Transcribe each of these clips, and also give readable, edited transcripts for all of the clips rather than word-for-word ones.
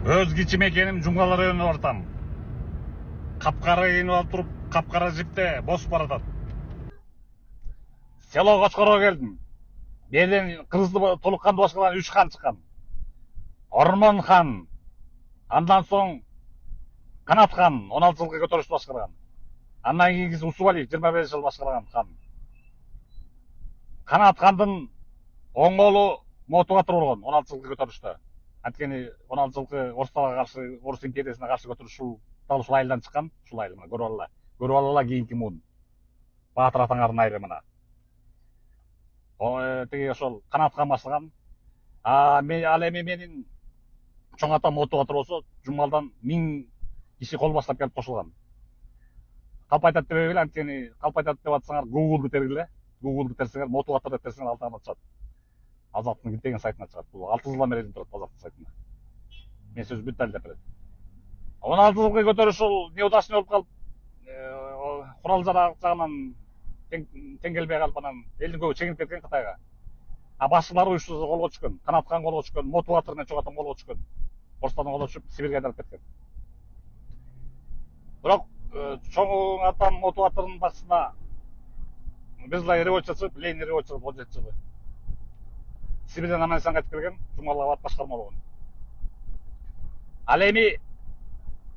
Өз кичим экеним жумгалар өөнү бартам. Капкара кийинип алып туруп, капкара жипте босуп баратат. Село Кочкорго келдим. Берден кыргызды толукканды башкарган 3 хан чыккан. Ормон хан, андан соң Канат хан 16 жылга көтөрүштү башкарган. Андан кийинкиси Усубалиев 25 жыл башкарган хан. Канат хандын оң колу Мотугатыр болгон 16 жылкы көтөрүштө. Анткени 16 жылкы орустарга каршы, орус империясына каршы көтөрүшүү дал ушул айылдан чыккан. Ушул айыл мына көрүп алала кийинки муун. Баатыр атаңардын айылы мына. Тиги ошол Канат хан баштаган. Ал эми менин чоң атам Мотугатыр болсо, Жумгалдан 1000 киши кол баштап келип кошулган. Калп айтат деп эле, анткени калп айтат деп атсаңар Google'ду тергиле. Google'ду терсеңер, Мотугатыр деп терсеңер алдыңарда чыгат. Азаттын деген сайтына чыгат. Бул 6 жылдан бери турат Азаттын сайтында. Мен сөз бүт далилдеп берет. 16 жылкы көтөрүш ул неудачный болуп калып, курал жарак жагынан тең келбей калып, анан элдин көбү чегинип кеткен Кытайга. А башчылары уюштурса колго түшкөн. Канат хан колго түшкөн, Мотугатыр менен чоң атам колго түшкөн. Орустардын колго түшүп Сибирге айдалып кеткен. Бирок чоң атам Мотугатырдын башчысына Безлай революция чыгып, Ленин революция 17 жылы. Сибирден аман-эсен кайтып келген, Жумгалга барып башкарма болгон. Ал эми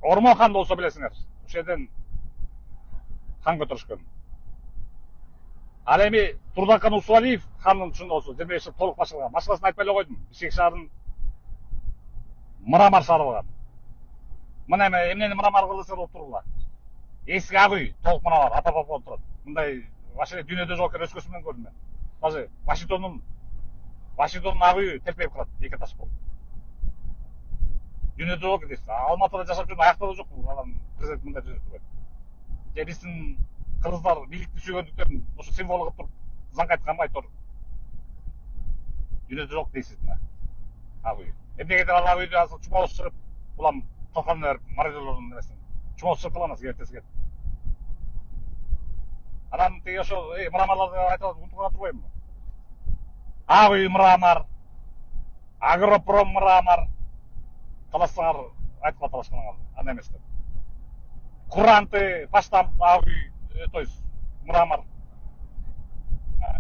Ормон хан болсо билесиңер, ошол жерден хан көтөрүшкөн. Ал эми Турдакан Усубалиев хандын чында болсо 25 жыл толук башкарган. Башкасын айтпай эле койдум. Бишкек шаарын Мрамор шаары болгон. Мына эмнени Мрамор кылдысыр болуп тургула. Эски ак үй, толук Мрамор, апа-апа болуп турат. Мындай вообще дүйнөдө жок экен, өз көзүм менен көрдүм мен. Даже Вашингтондун ак үйү телпейип калат, эки этаж болуп. Дүйнөдө жок дейсиз. Алматыда жашап жүргөн аякта да жок бул адам президент мындай түзүп турат. Же биздин кыргыздар бийликти сүйгөндүктөн ошо символ кылып туруп заң айтканбы айтор. Дүйнөдө жок дейсиз мына ак үй. Эмнеге деп ал ак үйдү азыр чумалып чыгып, улам токанына берип мародерлордун нересин чумалып чыгып калганбыз кертесиге. Анан тиги ошо Мраморлорду айтып унутуп турбаймынбы? Ак үй Мрамор, Агропром Мрамор. Талашсаңар айтып талашканыңарды, аны эмес деп. Куранты, Баштам ак үй, то есть Мрамор.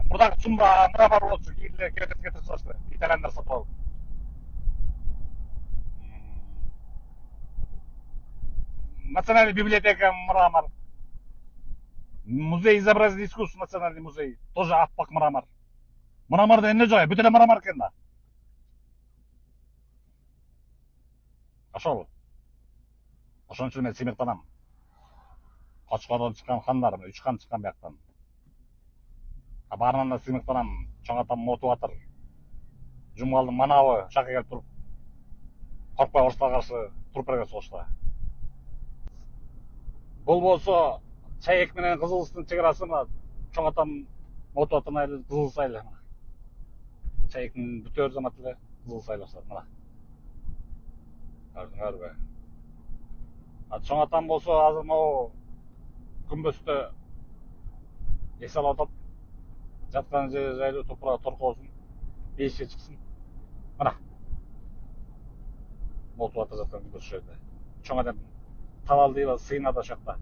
Мурдагы чумба Мрамор болчу, кийин эле кетирип салышты. Итальяндар сатып алып. Национальный библиотека Мрамор. Музей изобразительных искусств, национальный музей. Тоже аппак Мрамор. Мрамордо эмне жок, бүт эле Мрамор экен да. Ошол. Ошон үчүн мен сыймыктанам. Кочкордон чыккан хандар, 3 хан чыккан бияктан. Баарынан да сыймыктанам. Чоң атам Мотугатыр, Жумгалдын манабы жакка келип туруп, коркпой орустарга каршы туруп берген согушта. Бул болсо Чаек менен Кызылыстын чек арасы мына чоң атам Мотугатырдын айылы Кызылыс айылы. Чаектин бүтөр замат эле Кызылыс айылы башталат мына. Көрдүңөрбү? Чоң атам болсо азыр могу күмбөздө эс алып атат. Жаткан жери жайлуу топурак торкоосун, бейишке чыксын. Мына. Мотугатыр жаткан күмбөз ошол жерде. Чоң адам талал дейбиз, сыйнады ошол жакта.